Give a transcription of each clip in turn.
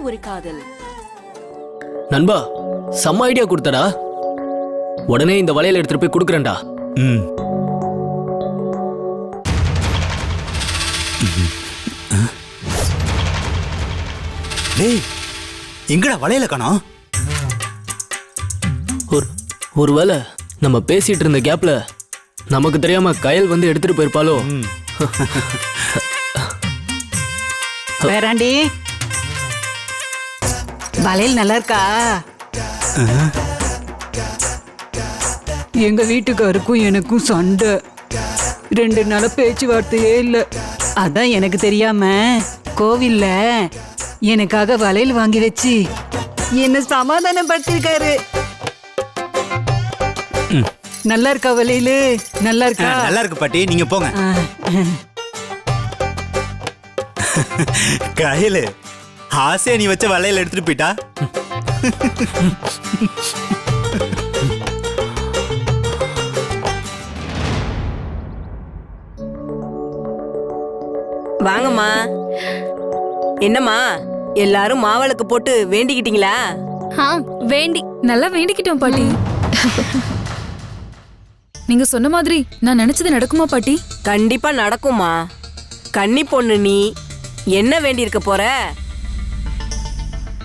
ஒரு காதல். நண்பா, செம்ம ஐடியா கொடுத்தடா. உடனே இந்த வளையல் எடுத்துட்டு போய் கொடுக்குறேன்டா. டேய், எங்கடா வளையல காணோம்? ஒருவேளை நம்ம பேசிட்டு இருந்த கேப்ல நமக்கு தெரியாம கயல் வந்து எடுத்துட்டு போயிருப்பாளோ? வேறாண்டி, வளையல் நல்லா இருக்கா? எங்க வீட்டுக்காருக்கும் எனக்கும் சண்டை. 2 நாளா பேச்சுவார்த்தையே இல்ல. அதான் எனக்கு தெரியாம கோவில்ல எனக்காக வளையல் வாங்கி வச்சு என்ன சமாதானம் படுத்திருக்காரு. நல்லா இருக்கா வளையல்? நல்லா இருக்கா? நல்லா இருக்கு பாட்டி, நீங்க போங்க. கயலு, ஆசையா நீ வச்ச வளையல் எடுத்துட்டு போயிட்டா. வாங்கம்மா. என்னம்மா, எல்லாரும் மாவளுக்கு போட்டு வேண்டிக்கிட்டீங்களா? நல்லா வேண்டிக்கிட்டோம் பாட்டி. நீங்க சொன்ன மாதிரி நான் நினைச்சது நடக்குமா பாட்டி? கண்டிப்பா நடக்குமா. கன்னி பொண்ணு நீ என்ன வேண்டி இருக்க போற?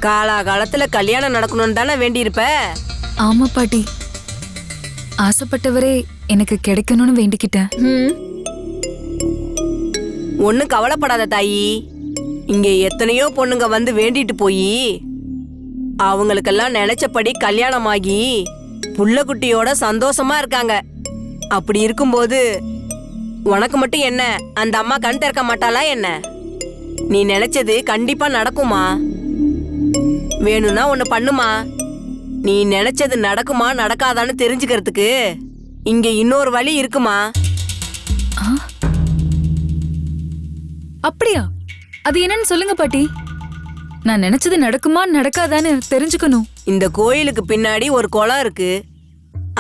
காலாகாலத்துல கல்யாணம் நடக்கணும்னு தானே வேண்டி இருப்ப. ஆமா பாட்டி, ஆசைப்பட்டவரே எனக்கு கிடைக்கணும்னு வேண்டிக்கிட்டேன். ஒன்னும் கவலைப்படாத தாயி. இங்க எத்தனையோ பொண்ணுங்க வந்து வேண்டிட்டு போய் அவங்களுக்கெல்லாம் நினைச்சபடி கல்யாணமாகி புள்ள குட்டியோட சந்தோஷமா இருக்காங்க. அப்படி இருக்கும்போது உனக்கு மட்டும் என்ன, அந்த அம்மா கண் திறக்க மாட்டாளா என்ன? நீ நினைச்சது கண்டிப்பா நடக்குமா. வேணும்னா ஒண்ணு பண்ணுமா. நீ நினைச்சது நடக்குமா நடக்காதான்னு தெரிஞ்சுக்கிறதுக்கு இங்க இன்னொரு வழி இருக்குமா. அப்படியா? அது என்னன்னு சொல்லுங்க பாட்டி. நான் நினைச்சது நடக்குமா நடக்காதான்னு தெரிஞ்சுக்கணும். இந்த கோயிலுக்கு பின்னாடி ஒரு குளம் இருக்கு.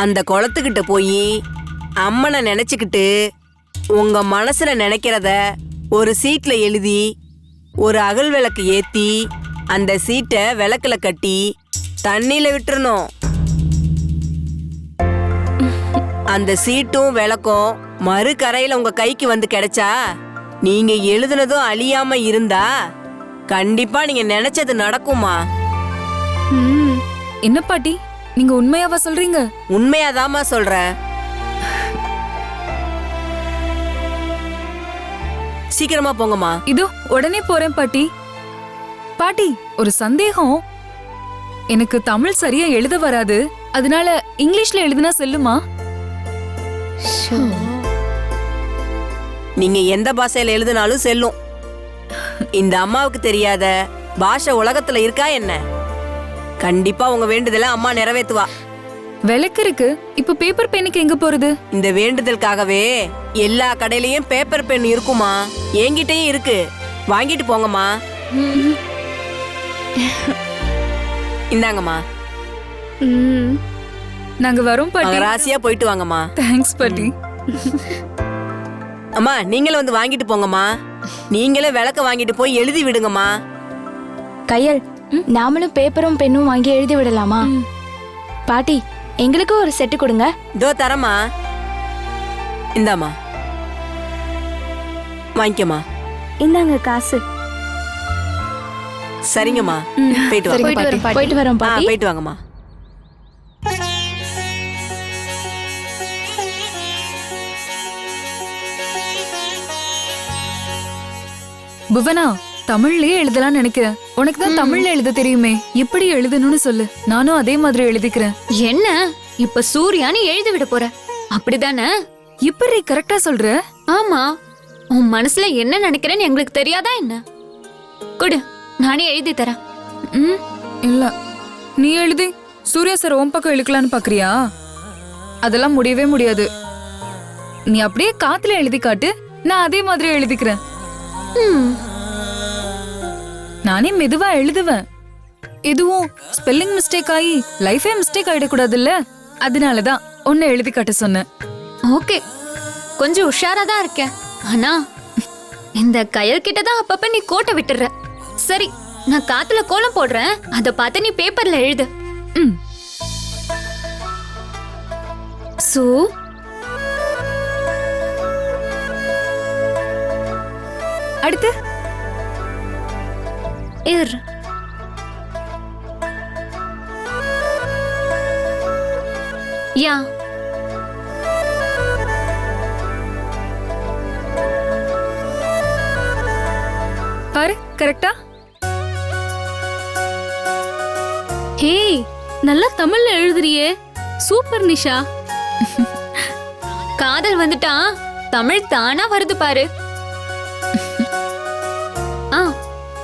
அந்த குளத்துக்கிட்ட போய் அம்மனை நினைச்சுக்கிட்டு உங்க மனசுல நினைக்கிறத ஒரு சீட்ல எழுதி ஒரு அகல் விளக்கு ஏத்தி அந்த சீட்டை விளக்குல கட்டி தண்ணியில விட்டுறணும். அந்த சீட்டும் விளக்கும் மறு கரையில உங்க கைக்கு வந்து கிடைச்சா நீங்க எழுதுனதும் அழியாம இருந்தா கண்டிப்பா நீங்க நினைச்சது நடக்குமா. என்ன பாட்டி, நீங்க உண்மையாவா சொல்றீங்க? உண்மையாதாமா சொல்ற. சீக்கிரமா போங்கம்மா. இதோ உடனே போறேன் பாட்டி. பாட்டி, ஒரு சந்தேகம். எனக்கு தமிழ் சரியா எழுத வராது, அதனால இங்கிலீஷ்ல எழுதுனா செல்லுமா? நீங்க எந்த பாஷையில எழுதினாலும் செல்லும். இந்த அம்மாவுக்கு தெரியாத பாஷை உலகத்துல இருக்கா என்ன? கண்டிப்பா உங்க வேண்டுதல அம்மா நிறைவேத்துவா. விளக்கு இருக்கு, இப்ப பேப்பர் பென்னுக்கு எங்க போறது? இந்த வேண்டுதலுக்காகவே எல்லா கடையிலயும் பேப்பர் பென் இருக்குமா. என்கிட்டயும் இருக்கு, வாங்கிட்டு போங்கம்மா. இந்தாங்கம்மா. நாங்க வரோம் பாட்டி. ராசியா போயிட்டு வாங்கம்மா. தேங்க்ஸ் பாட்டி. அம்மா, நீங்களும் வந்து வாங்கிட்டு போங்கம்மா. நீங்களே விளக்க வாங்கிட்டு போய் எழுதி விடுங்கம்மா. கையல், நாமளும் பேப்பரும் பெண்ணும் வாங்கி எழுதி விடலாமா? பாட்டி, எங்களுக்கு ஒரு செட்டு கொடுங்க. இதோ தரமா. இந்தாம்மா, வாங்கிக்கம்மா. இந்தாங்க காசு. சரிங்கம்மா, போயிட்டு வாங்க. போயிட்டு வரோம் பாட்டி. போயிட்டு வாங்கம்மா. புவனா, தமிழ்லயே எழுதலாம்னு நினைக்கிறேன். உனக்கு தான் தமிழ்ல எழுத தெரியுமே, எப்படி எழுதணும்னு சொல்லு, நானும் அதே மாதிரி எழுதிக்கிறேன். என்ன இப்ப சூர்யான்னு எழுதி விட போற, அப்படிதானே? இப்படி கரெக்டா சொல்ற? ஆமா, உன் மனசுல என்ன நினைக்கிறேன்னு எங்களுக்கு தெரியாதா என்ன? கொடு, நானே எழுதி தரேன். இல்ல, நீ எழுதி சூர்யா சார் உன் பக்கம் இழுக்கலான்னு பாக்குறியா? அதெல்லாம் முடியவே முடியாது. நீ அப்படியே காத்துல எழுதி காட்டு, நான் அதே மாதிரி எழுதிக்கிறேன். நானே மெதுவா எழுதுவேன். எதுவும் ஸ்பெல்லிங் மிஸ்டேக் ஆகி லைஃபே மிஸ்டேக் ஆயிடக்கூடாதுல்ல, அதனாலதான் உன்னை எழுதி காட்ட சொன்னேன். ஓகே, கொஞ்சம் உஷாரா தான் இருக்கேன். ஆனா இந்த கயல் கிட்டதான் அப்பப்ப நீ கோட்டை விட்டுற. சரி, நான் காத்துல கோலம் போடுறேன், அத பார்த்து நீ பேப்பர்ல எழுது. ம். சு அடுத்து இர். யா. பாரு கரெக்டா? ஹே, நல்லா தமிழ்ல எழுதுறியே, சூப்பர் நிஷா. காதல் வந்துட்டா தமிழ் தானா வருது பாரு. ஆ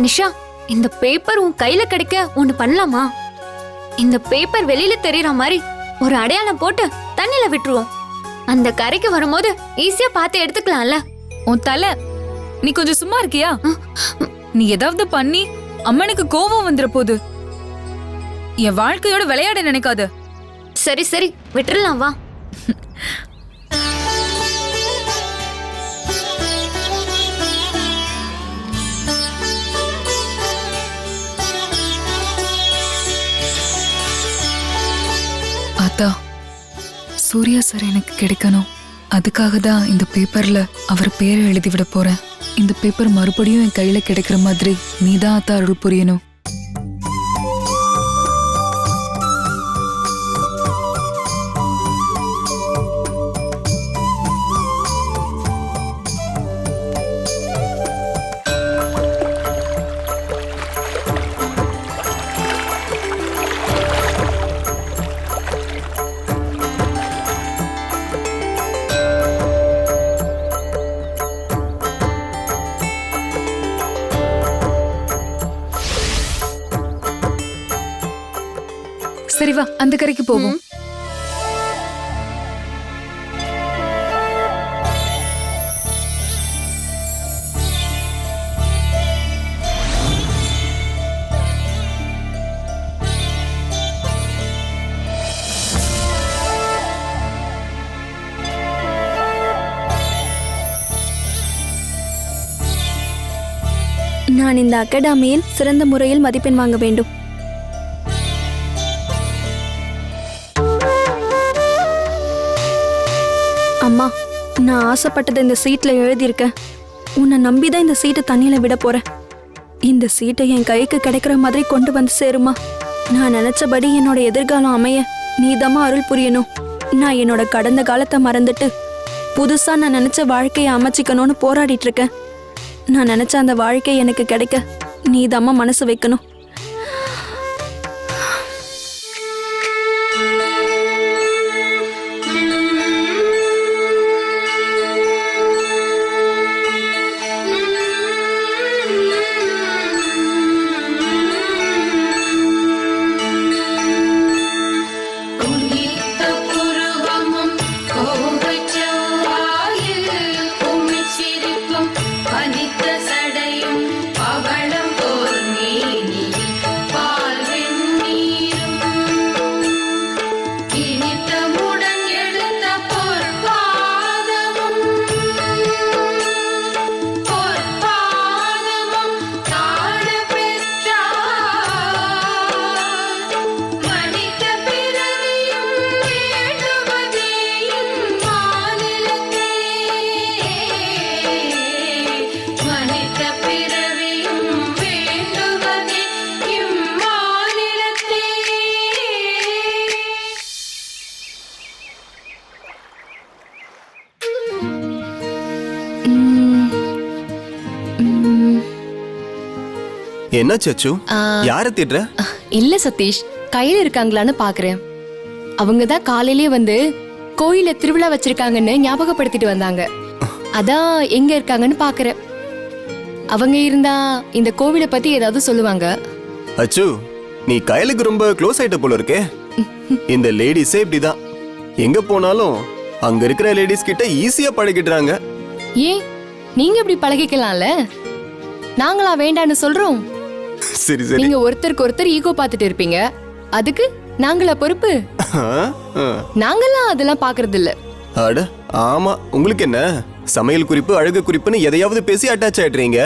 நிஷா, இந்த பேப்பர் உன் கையில கிடைக்க ஒண்ணு பண்ணலாமா? இந்த பேப்பர் வெளியில தெரியற மாதிரி ஒரு அடையாளம் போட்டு தண்ணில விட்டுருவோம். அந்த கரைக்கு வரும்போது ஈஸியா பார்த்து எடுத்துக்கலாம்ல. உன் தலை, நீ கொஞ்சம் சும்மா இருக்கியா? நீ ஏதாவது பண்ணி அம்மனுக்கு கோபம் வந்துற போது. என் வாழ்க்கையோட விளையாட நினைக்காத. சரி சரி, விட்டுறலாம் வா. ஆத்தா, சூர்யா சார் எனக்கு கிடைக்கணும். அதுக்காக தான் இந்த பேப்பர்ல அவர் பேரை எழுதி விட போறேன். இந்த பேப்பர் மறுபடியும் என் கையில கிடைக்கிற மாதிரி நீதான் ஆத்தா அருள் புரியணும். சரி வா, அந்த கரைக்கு போவோம். நான் இந்த அகாடமியில் சிறந்த முறையில் மதிப்பெண் வாங்க வேண்டும். அம்மா, நான் ஆசைப்பட்டதை இந்த சீட்ல எழுதியிருக்கேன். உன்னை நம்பிதான் இந்த சீட்டை தண்ணியில விட போறேன். இந்த சீட்டை என் கைக்கு கிடைக்கிற மாதிரி கொண்டு வந்து சேருமா? நான் நினைச்சபடி என்னோட எதிர்காலம் அமைய நீதாம்மா அருள் புரியணும். நான் என்னோட கடந்த காலத்தை மறந்துட்டு புதுசா நான் நினைச்ச வாழ்க்கையை அமைச்சிக்கணும்னு போராடிட்டு இருக்கேன். நான் நினைச்ச அந்த வாழ்க்கை எனக்கு கிடைக்க நீதாம்மா மனசு வைக்கணும். என்ன சச்சு, யார திட்டுற? இல்ல சதீஷ், கையில இருக்காங்களான்னு பாக்குறேன். அவங்க தான் காலையிலேயே வந்து கோயில திருவிழா வச்சிருக்காங்கன்னு ஞாபகப்படுத்திட்டு வந்தாங்க. அதான் எங்க இருக்காங்கன்னு பாக்குறேன். அவங்க இருந்தா இந்த கோவிலை பத்தி ஏதாவது சொல்லுவாங்க. அச்சு, நீ கையலுக்கு ரொம்ப க்ளோஸ் ஆயிட்ட போல இருக்கே. இந்த லேடிஸே இப்படிதான், எங்க போனாலும் அங்க இருக்கிற லேடிஸ் கிட்ட ஈஸியா பழகிடுறாங்க. ஏன் நீங்க இப்படி பழகிக்கலாம்ல? நாங்களா வேண்டான்னு சொல்றோம்? சரி சரி, நீங்க ஒருத்தருக்கு ஒருத்தர் ஈகோ பார்த்துட்டு இருப்பீங்க, அதுக்கு நாங்களா பொறுப்பு? நாங்கெல்லாம் அதெல்லாம் பாக்குறது இல்ல. அட ஆமா, உங்களுக்கு என்ன சமையல் குறிப்பு அழகு குறிப்புன்னு எதையாவது பேசி அட்டாச் ஆயிடுறீங்க.